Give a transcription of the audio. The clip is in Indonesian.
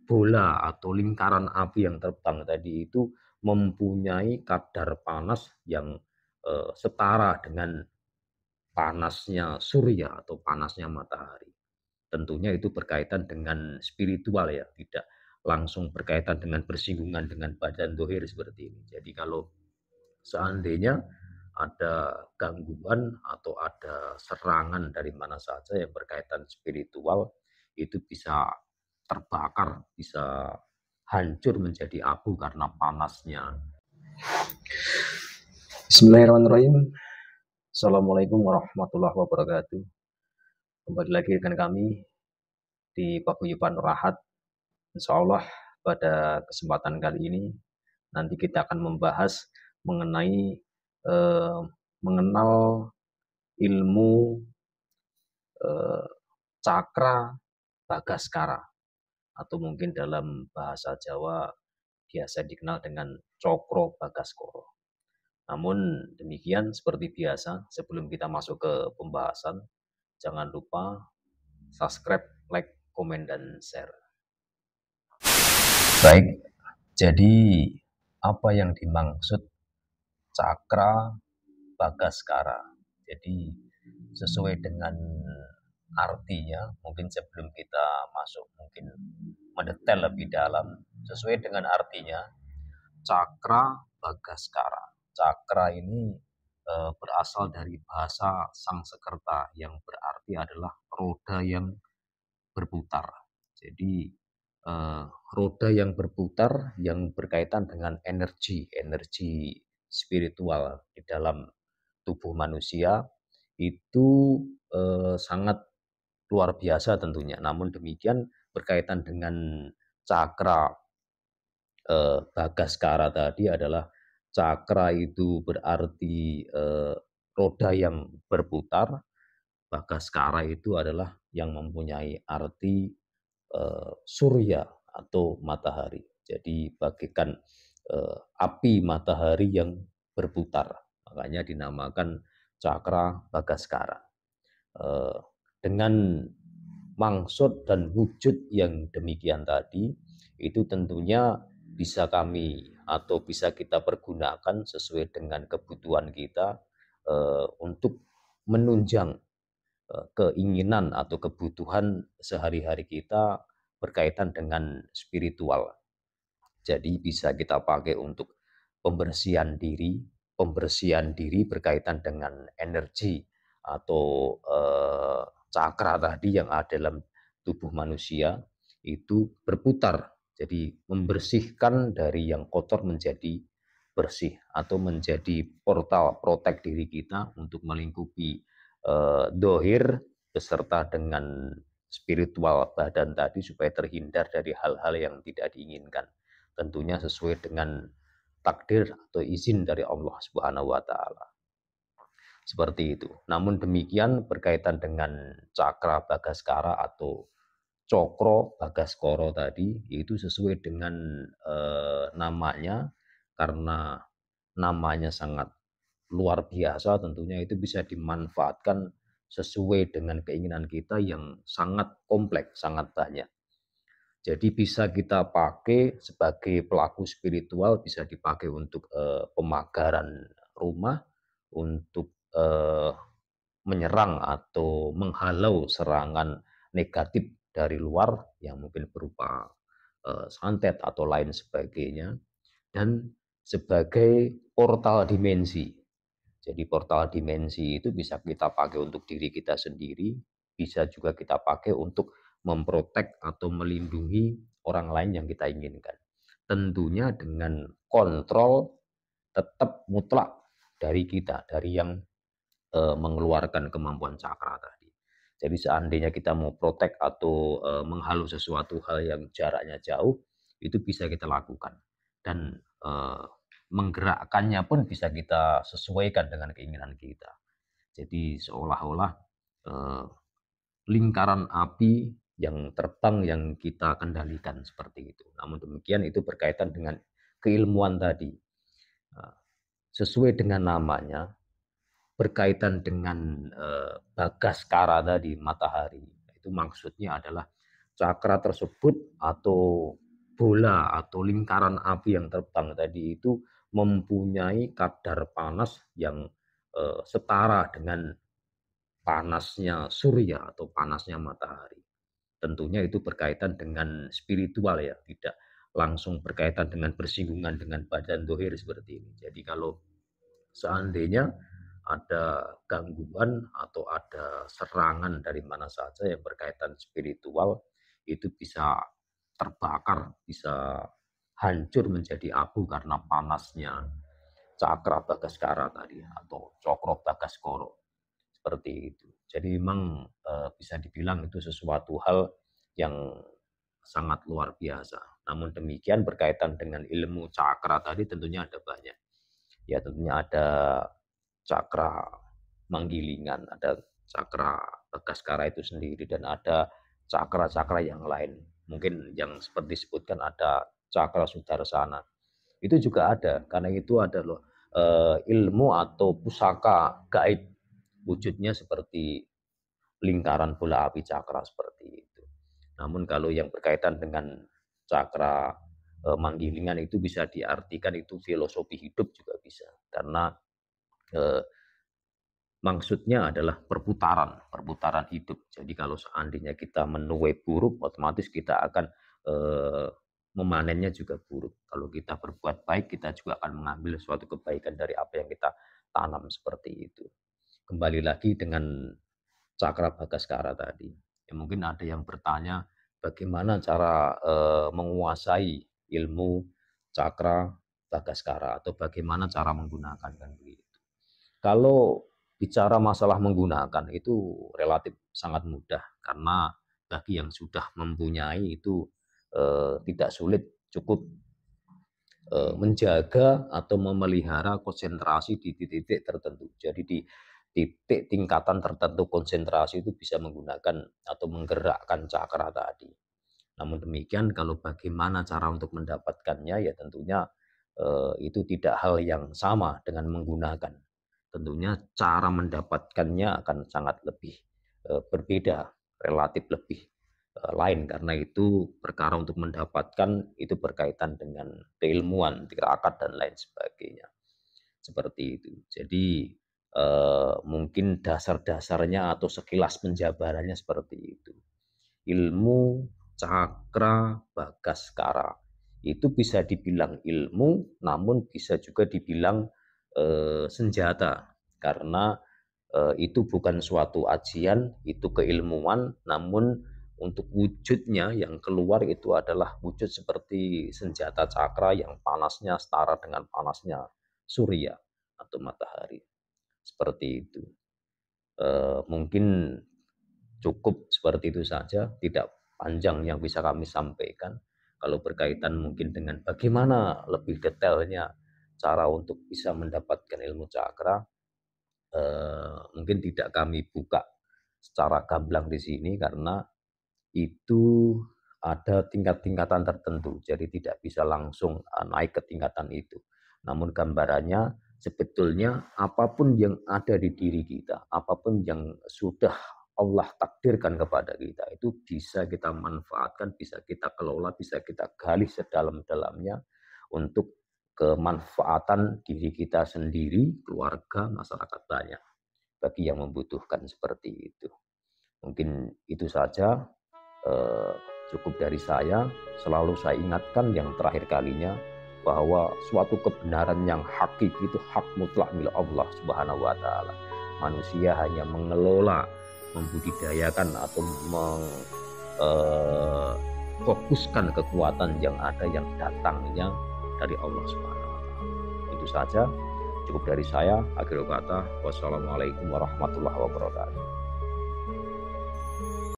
bola atau lingkaran api yang terbang tadi itu mempunyai kadar panas yang setara dengan panasnya surya atau panasnya matahari. Tentunya itu berkaitan dengan spiritual ya, tidak langsung berkaitan dengan bersinggungan dengan badan dohir seperti ini. Jadi kalau seandainya ada gangguan atau ada serangan dari mana saja yang berkaitan spiritual, itu bisa terbakar, bisa hancur menjadi abu karena panasnya. Bismillahirrahmanirrahim. Assalamualaikum warahmatullahi wabarakatuh. Kembali lagi dengan kami di Paguyuban Rahat. Insya Allah pada kesempatan kali ini nanti kita akan membahas mengenai mengenal ilmu cakra bagaskara atau mungkin dalam bahasa Jawa biasa dikenal dengan cokro bagaskoro. Namun demikian, seperti biasa, sebelum kita masuk ke pembahasan, jangan lupa subscribe, like, komen, dan share. Baik, jadi apa yang dimaksud cakra bagaskara? Jadi sesuai dengan artinya, mungkin sebelum kita masuk mungkin mendetail lebih dalam, sesuai dengan artinya, cakra bagaskara. Cakra ini berasal dari bahasa Sangsekerta yang berarti adalah roda yang berputar. Jadi roda yang berputar yang berkaitan dengan energi spiritual di dalam tubuh manusia itu sangat luar biasa tentunya. Namun demikian berkaitan dengan cakra bagaskara tadi adalah cakra itu berarti roda yang berputar, bagaskara itu adalah yang mempunyai arti surya atau matahari. Jadi bagikan api matahari yang berputar, makanya dinamakan cakra bagaskara. Dengan maksud dan wujud yang demikian tadi, itu tentunya bisa kami atau bisa kita pergunakan sesuai dengan kebutuhan kita untuk menunjang keinginan atau kebutuhan sehari-hari kita berkaitan dengan spiritual. Jadi bisa kita pakai untuk pembersihan diri berkaitan dengan energi atau cakra tadi yang ada dalam tubuh manusia itu berputar. Jadi membersihkan dari yang kotor menjadi bersih atau menjadi portal protek diri kita untuk melingkupi dohir beserta dengan spiritual badan tadi supaya terhindar dari hal-hal yang tidak diinginkan. Tentunya sesuai dengan takdir atau izin dari Allah Subhanahu wa taala. Seperti itu. Namun demikian berkaitan dengan cakra bagaskara atau cokro bagaskoro tadi itu sesuai dengan namanya, karena namanya sangat luar biasa, tentunya itu bisa dimanfaatkan sesuai dengan keinginan kita yang sangat kompleks, sangat banyak. Jadi bisa kita pakai sebagai pelaku spiritual, bisa dipakai untuk pemagaran rumah, untuk menyerang atau menghalau serangan negatif dari luar yang mungkin berupa santet atau lain sebagainya, dan sebagai portal dimensi. Jadi portal dimensi itu bisa kita pakai untuk diri kita sendiri, bisa juga kita pakai untuk memprotek atau melindungi orang lain yang kita inginkan. Tentunya dengan kontrol tetap mutlak dari kita, dari yang mengeluarkan kemampuan cakra tadi. Jadi seandainya kita mau protek atau menghalau sesuatu hal yang jaraknya jauh, itu bisa kita lakukan. Dan menggerakkannya pun bisa kita sesuaikan dengan keinginan kita. Jadi seolah-olah lingkaran api yang terbang yang kita kendalikan seperti itu. Namun demikian itu berkaitan dengan keilmuan tadi. Sesuai dengan namanya, berkaitan dengan bagaskara tadi, matahari. Itu maksudnya adalah cakra tersebut atau bola atau lingkaran api yang terbang tadi itu mempunyai kadar panas yang setara dengan panasnya surya atau panasnya matahari. Tentunya itu berkaitan dengan spiritual ya, tidak langsung berkaitan dengan bersinggungan dengan badan dohir seperti ini. Jadi kalau seandainya ada gangguan atau ada serangan dari mana saja yang berkaitan spiritual, itu bisa terbakar, bisa hancur menjadi abu karena panasnya cakra bagaskara tadi atau cokro bagaskoro seperti itu. Jadi memang bisa dibilang itu sesuatu hal yang sangat luar biasa. Namun demikian berkaitan dengan ilmu cakra tadi tentunya ada banyak. Ya tentunya ada cakra manggilingan, ada cakra bagaskara itu sendiri dan ada cakra-cakra yang lain. Mungkin yang seperti disebutkan ada cakra sudarsana. Itu juga ada karena itu ada loh ilmu atau pusaka gaib wujudnya seperti lingkaran bola api cakra seperti itu. Namun kalau yang berkaitan dengan cakra manggilingan itu bisa diartikan itu filosofi hidup juga bisa karena maksudnya adalah perputaran hidup. Jadi kalau seandainya kita menuai buruk, otomatis kita akan memanennya juga buruk. Kalau kita berbuat baik, kita juga akan mengambil suatu kebaikan dari apa yang kita tanam seperti itu. Kembali lagi dengan cakra bagaskara tadi. Ya, mungkin ada yang bertanya bagaimana cara menguasai ilmu cakra bagaskara atau bagaimana cara menggunakan kan begitu. Kalau bicara masalah menggunakan itu relatif sangat mudah karena bagi yang sudah mempunyai itu tidak sulit, cukup menjaga atau memelihara konsentrasi di titik tertentu. Jadi di titik tingkatan tertentu konsentrasi itu bisa menggunakan atau menggerakkan cakra tadi. Namun demikian kalau bagaimana cara untuk mendapatkannya ya tentunya itu tidak hal yang sama dengan menggunakan. Tentunya cara mendapatkannya akan sangat lebih berbeda, relatif lebih lain karena itu perkara untuk mendapatkan itu berkaitan dengan keilmuan, tirakat dan lain sebagainya. Seperti itu. Jadi mungkin dasar-dasarnya atau sekilas penjabarannya seperti itu. Ilmu cakra bagaskara itu bisa dibilang ilmu, namun bisa juga dibilang senjata karena itu bukan suatu ajian, itu keilmuan, namun untuk wujudnya yang keluar itu adalah wujud seperti senjata cakra yang panasnya setara dengan panasnya surya atau matahari. Seperti itu. Mungkin cukup seperti itu saja, tidak panjang yang bisa kami sampaikan. Kalau berkaitan mungkin dengan bagaimana lebih detailnya cara untuk bisa mendapatkan ilmu cakra, mungkin tidak kami buka secara gamblang di sini karena itu ada tingkat-tingkatan tertentu, jadi tidak bisa langsung naik ke tingkatan itu. Namun gambarannya sebetulnya apapun yang ada di diri kita, apapun yang sudah Allah takdirkan kepada kita, itu bisa kita manfaatkan, bisa kita kelola, bisa kita gali sedalam-dalamnya untuk kemanfaatan diri kita sendiri, keluarga, masyarakat banyak bagi yang membutuhkan seperti itu. Mungkin itu saja cukup dari saya. Selalu saya ingatkan yang terakhir kalinya bahwa suatu kebenaran yang hakiki itu hak mutlak milik Allah Subhanahu wa taala. Manusia hanya mengelola, membudidayakan atau fokuskan kekuatan yang ada yang datangnya dari Allah Subhanahu wa taala. Itu saja cukup dari saya. Akhir kata, wassalamualaikum warahmatullahi wabarakatuh.